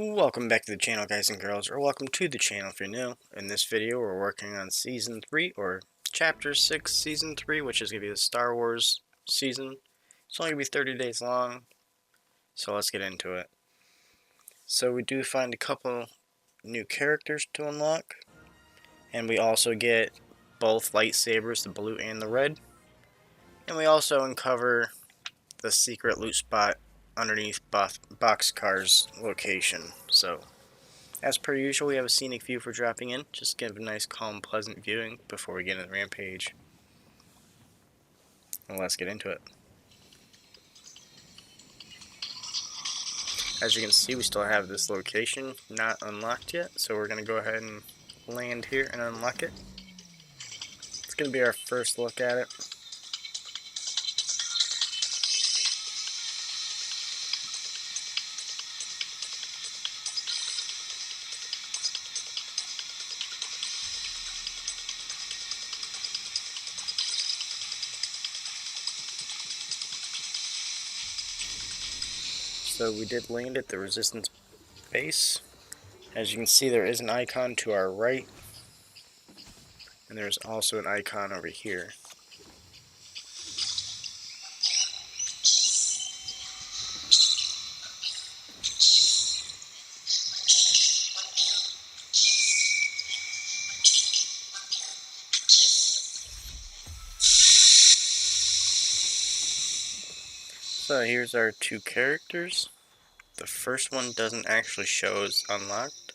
Welcome back to the channel, guys and girls, or welcome to the channel if you're new. In this video, we're working on Season 3, or Chapter 6, Season 3, which is going to be the Star Wars season. It's only going to be 30 days long, so let's get into it. So we do find a couple new characters to unlock, and we also get both lightsabers, the blue and the red. And we also uncover the secret loot spot underneath Boxcar's location, so as per usual, we have a scenic view for dropping in. Just give a nice, calm, pleasant viewing before we get into the rampage. And let's get into it. As you can see, we still have this location not unlocked yet, so we're going to go ahead and land here and unlock it. It's going to be our first look at it. So we did land at the Resistance base. As you can see, there is an icon to our right, and there's also an icon over here. So here's our two characters. The first one doesn't actually show as unlocked,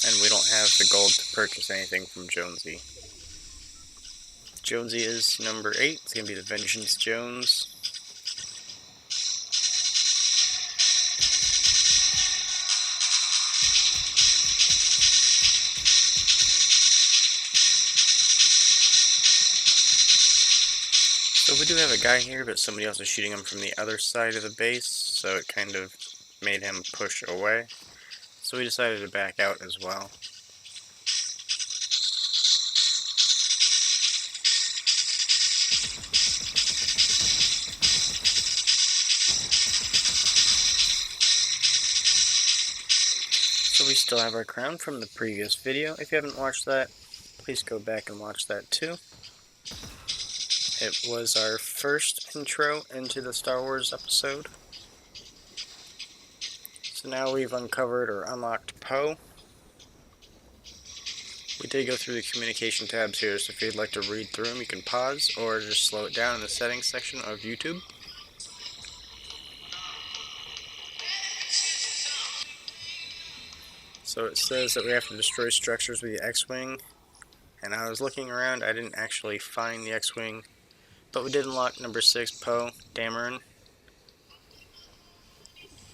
and we don't have the gold to purchase anything from Jonesy. Jonesy is number 8. It's going to be the Vengence Jones. So we do have a guy here, but somebody else is shooting him from the other side of the base, so it kind of made him push away. So we decided to back out as well. So we still have our crown from the previous video. If you haven't watched that, please go back and watch that too. It was our first intro into the Star Wars episode. So now we've uncovered or unlocked Poe. We did go through the communication tabs here, so if you'd like to read through them, you can pause or just slow it down in the settings section of YouTube. So it says that we have to destroy structures with the X-Wing, and I was looking around, I didn't actually find the X-Wing, but we did unlock number 6, Poe Dameron.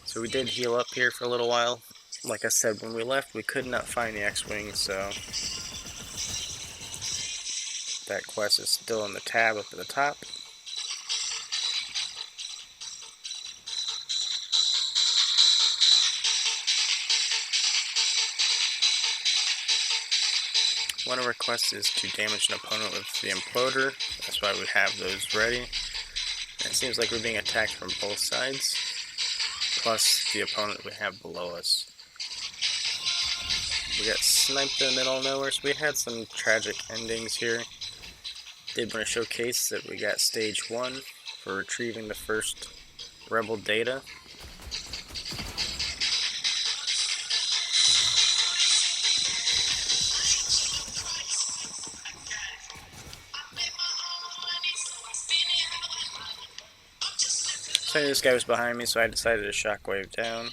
So we did heal up here for a little while. Like I said, when we left, we could not find the X-Wing, so that quest is still in the tab up at the top. One of our quests is to damage an opponent with the Imploder. That's why we have those ready. And it seems like we're being attacked from both sides, plus the opponent we have below us. We got sniped in the middle of nowhere, so we had some tragic endings here. Did want to showcase that we got stage 1 for retrieving the first rebel data. So I knew this guy was behind me, so I decided to shockwave down.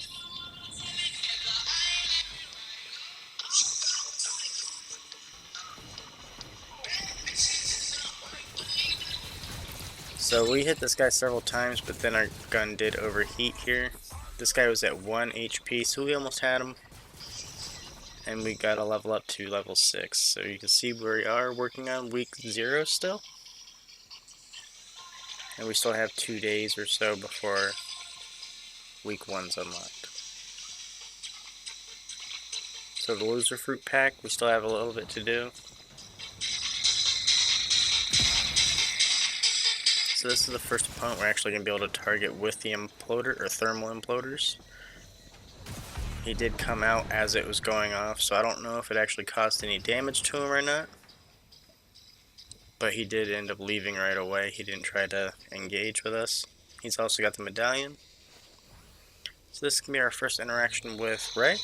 So we hit this guy several times, but then our gun did overheat here. This guy was at 1 HP, so we almost had him. And we got to level up to level 6. So you can see where we are working on week 0 still. And we still have 2 days or so before week 1's unlocked. So the loser fruit pack, we still have a little bit to do. so this is the first opponent we're actually going to be able to target with the imploder or thermal imploders. He did come out as it was going off, so I don't know if it actually caused any damage to him or not. But he did end up leaving right away. He didn't try to engage with us. He's also got the medallion. So this can be our first interaction with Rey.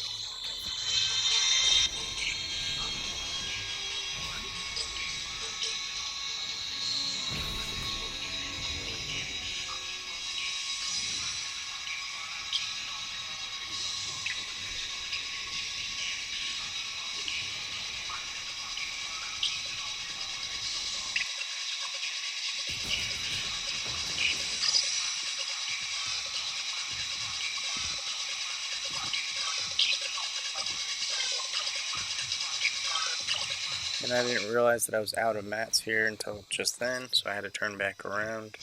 And I didn't realize that I was out of mats here until just then, so I had to turn back around.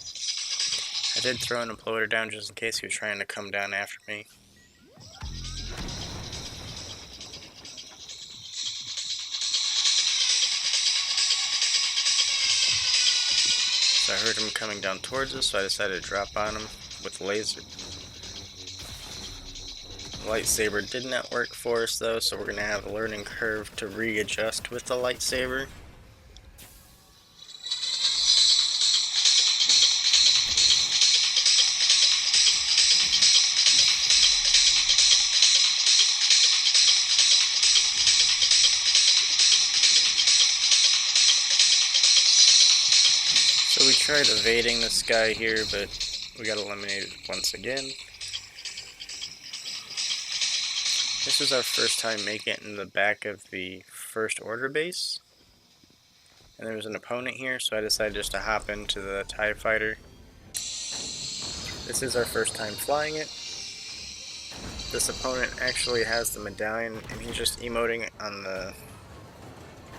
I did throw an imploder down just in case he was trying to come down after me. So I heard him coming down towards us, so I decided to drop on him with the laser. Lightsaber did not work for us though, so we're going to have a learning curve to readjust with the lightsaber. So we tried evading this guy here, but we got eliminated once again. This was our first time making it in the back of the First Order base. And there was an opponent here, so I decided just to hop into the TIE Fighter. This is our first time flying it. This opponent actually has the medallion, and he's just emoting on the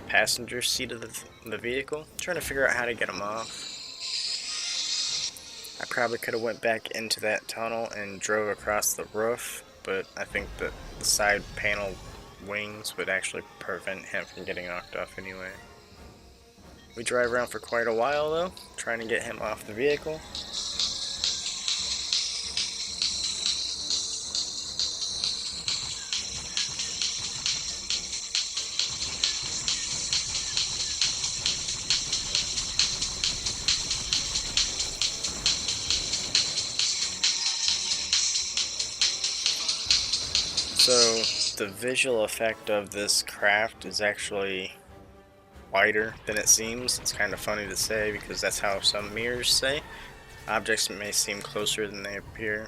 passenger seat of the vehicle. Trying to figure out how to get him off. I probably could have went back into that tunnel and drove across the roof, but I think that the side panel wings would actually prevent him from getting knocked off anyway. We drive around for quite a while though, trying to get him off the vehicle. So the visual effect of this craft is actually wider than it seems. It's kind of funny to say because that's how some mirrors say. Objects may seem closer than they appear.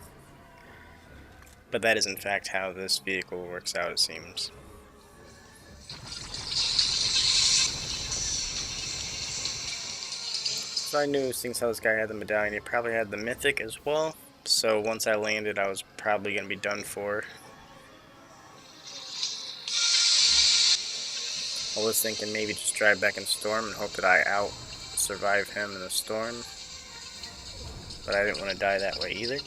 But that is in fact how this vehicle works out, it seems. So I knew since how this guy had the medallion, he probably had the mythic as well. So once I landed, I was probably going to be done for. I was thinking maybe just drive back in storm and hope that I out-survive him in the storm. But I didn't want to die that way either.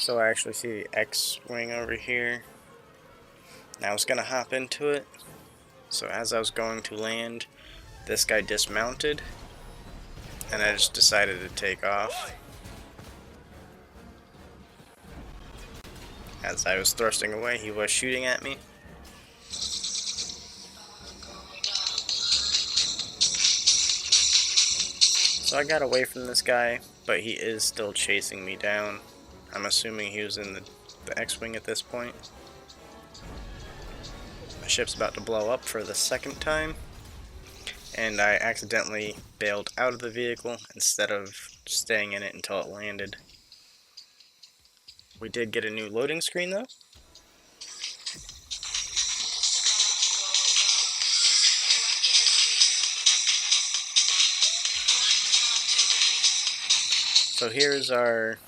So I actually see the X-Wing over here. Now I was going to hop into it. So as I was going to land, this guy dismounted. And I just decided to take off. As I was thrusting away, he was shooting at me. So I got away from this guy, but he is still chasing me down. I'm assuming he was in the X-Wing at this point. ship's about to blow up for the second time, and I accidentally bailed out of the vehicle instead of staying in it until it landed. We did get a new loading screen though. So here's our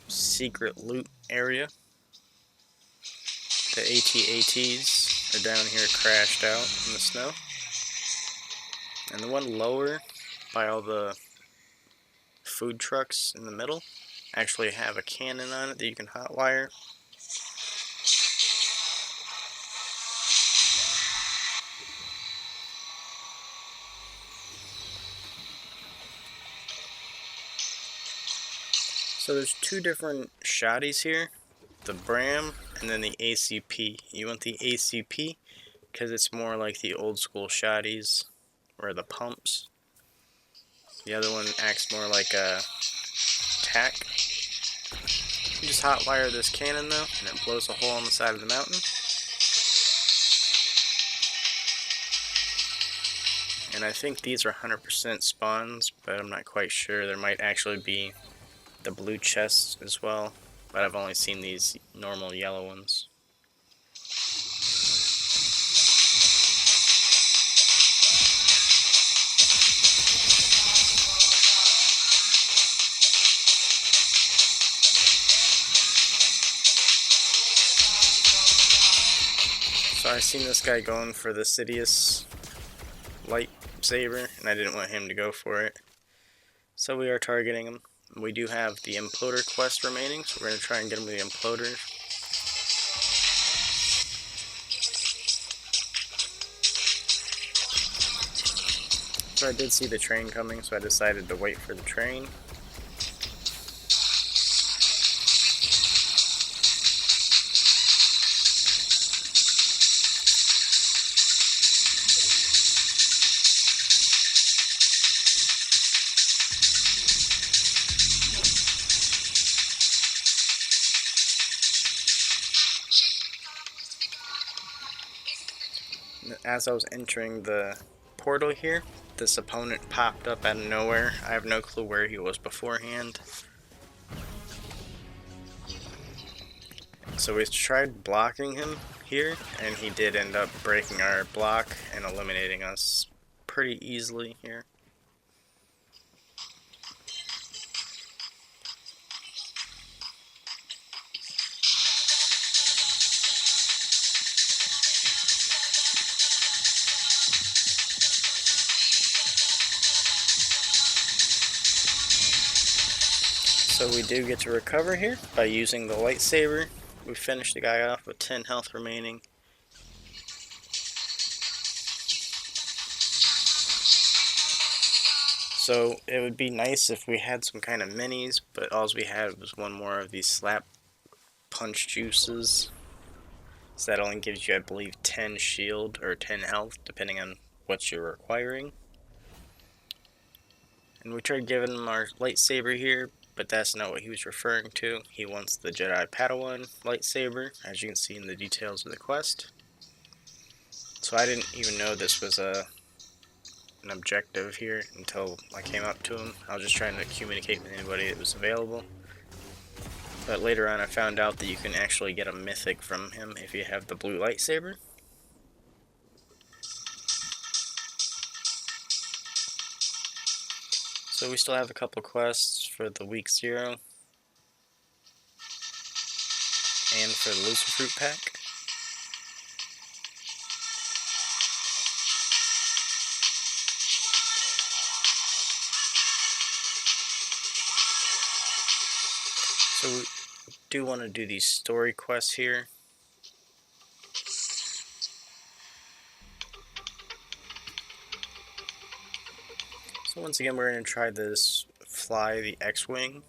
secret loot area. The AT-ATs are down here crashed out in the snow. And the one lower by all the food trucks in the middle actually have a cannon on it that you can hotwire. So there's two different shotties here, the Bram and then the ACP. You want the ACP because it's more like the old school shotties or the pumps. The other one acts more like a tack. You just hotwire this cannon though, and it blows a hole on the side of the mountain. And I think these are 100% spawns, but I'm not quite sure. There might actually be the blue chests as well, but I've only seen these normal yellow ones. So I seen this guy going for the Sidious Lightsaber, and I didn't want him to go for it. So we are targeting him. We do have the imploder quest remaining, so we're going to try and get him the imploder. So I did see the train coming, so I decided to wait for the train. As I was entering the portal here, this opponent popped up out of nowhere. I have no clue where he was beforehand. So we tried blocking him here, and he did end up breaking our block and eliminating us pretty easily here. So we do get to recover here by using the lightsaber. We finished the guy off with 10 health remaining. So it would be nice if we had some kind of minis, but all we had was one more of these slap punch juices. So that only gives you, I believe, 10 shield or 10 health, depending on what you're requiring. And we tried giving him our lightsaber here, but that's not what he was referring to. He wants the Jedi Padawan lightsaber, as you can see in the details of the quest. So I didn't even know this was an objective here until I came up to him. I was just trying to communicate with anybody that was available. But later on I found out that you can actually get a mythic from him if you have the blue lightsaber. So we still have a couple quests for the week 0 and for the Lucifer Fruit Pack. So we do want to do these story quests here. So once again, we're going to try this fly the X-Wing.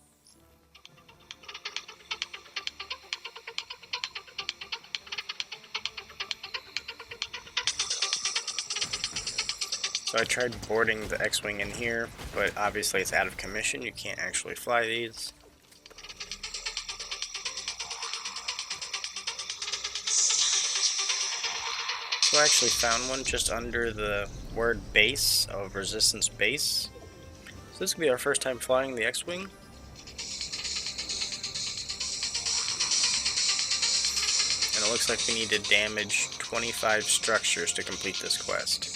So I tried boarding the X-Wing in here, but obviously it's out of commission. You can't actually fly these. So So I actually found one just under the word base of Resistance Base. So this will be our first time flying the X-Wing. And it looks like we need to damage 25 structures to complete this quest.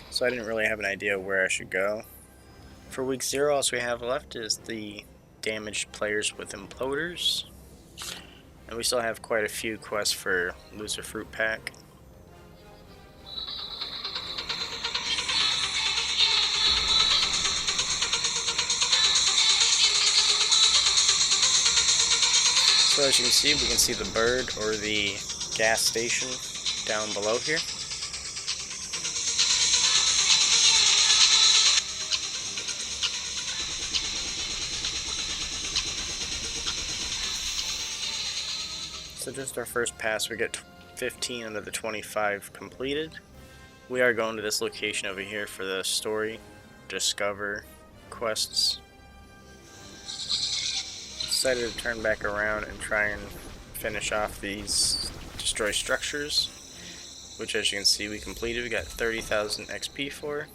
So I didn't really have an idea where I should go. For week 0, all we have left is the damaged players with imploders. And we still have quite a few quests for Loser Fruit Pack. So as you can see the bird or the gas station down below here. So just our first pass, we get 15 out of the 25 completed. We are going to this location over here for the story, discover quests. Decided to turn back around and try and finish off these destroy structures, which as you can see we completed. We got 30,000 XP for,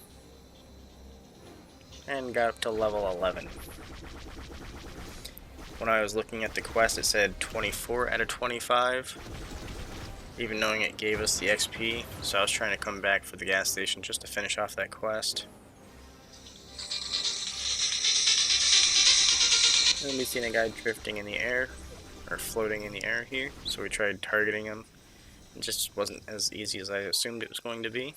and got up to level 11. When I was looking at the quest, it said 24 out of 25, even knowing it gave us the XP, so I was trying to come back for the gas station just to finish off that quest. And we seen a guy drifting in the air, or floating in the air here, so we tried targeting him. It just wasn't as easy as I assumed it was going to be.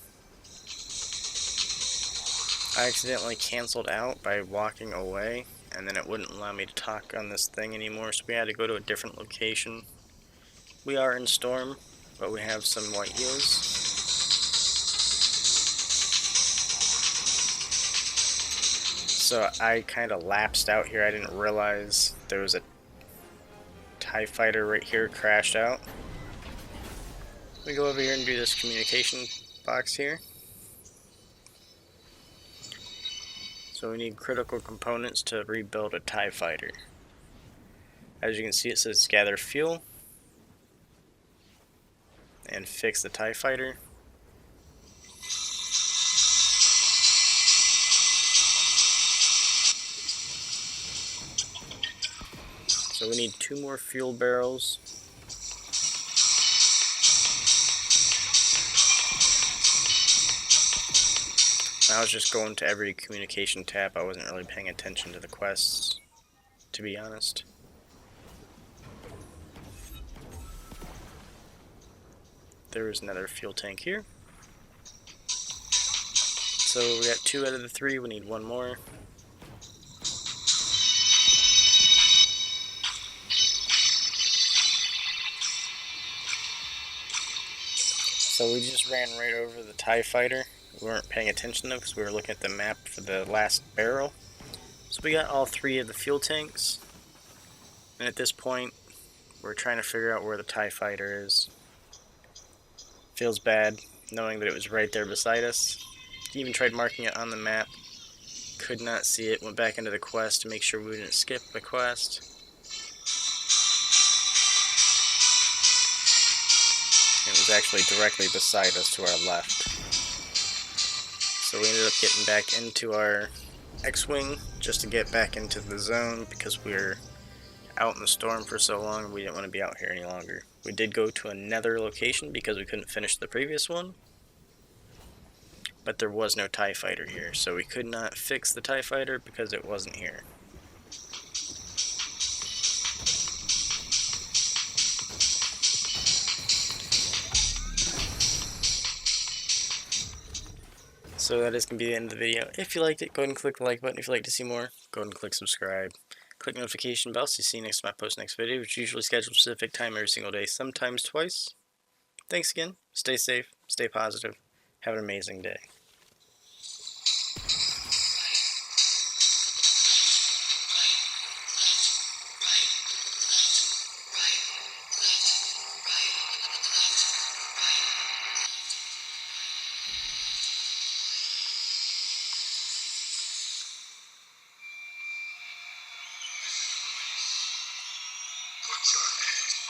I accidentally canceled out by walking away, and then it wouldn't allow me to talk on this thing anymore, so we had to go to a different location. We are in Storm, but we have some white eels. So I kind of lapsed out here. I didn't realize there was a TIE fighter right here crashed out. We go over here and do this communication box here. So we need critical components to rebuild a TIE fighter. As you can see, it says gather fuel and fix the TIE fighter. So we need 2 more fuel barrels. I was just going to every communication tab. I wasn't really paying attention to the quests, to be honest. There is another fuel tank here. So we got 2 out of the 3, we need 1 more. So we just ran right over the TIE fighter. We weren't paying attention though because we were looking at the map for the last barrel. So we got all 3 of the fuel tanks. And at this point, we're trying to figure out where the TIE fighter is. Feels bad knowing that it was right there beside us. Even tried marking it on the map. Could not see it. Went back into the quest to make sure we didn't skip the quest. It was actually directly beside us to our left. So we ended up getting back into our X-Wing just to get back into the zone because we were out in the storm for so long we didn't want to be out here any longer. We did go to another location because we couldn't finish the previous one, but there was no TIE fighter here, so we could not fix the TIE fighter because it wasn't here. So that is going to be the end of the video. If you liked it, go ahead and click the like button. If you'd like to see more, go ahead and click subscribe. Click notification bell so you see next time I post next video, which is usually scheduled a specific time every single day, sometimes twice. Thanks again. Stay safe, stay positive, have an amazing day. Put your hands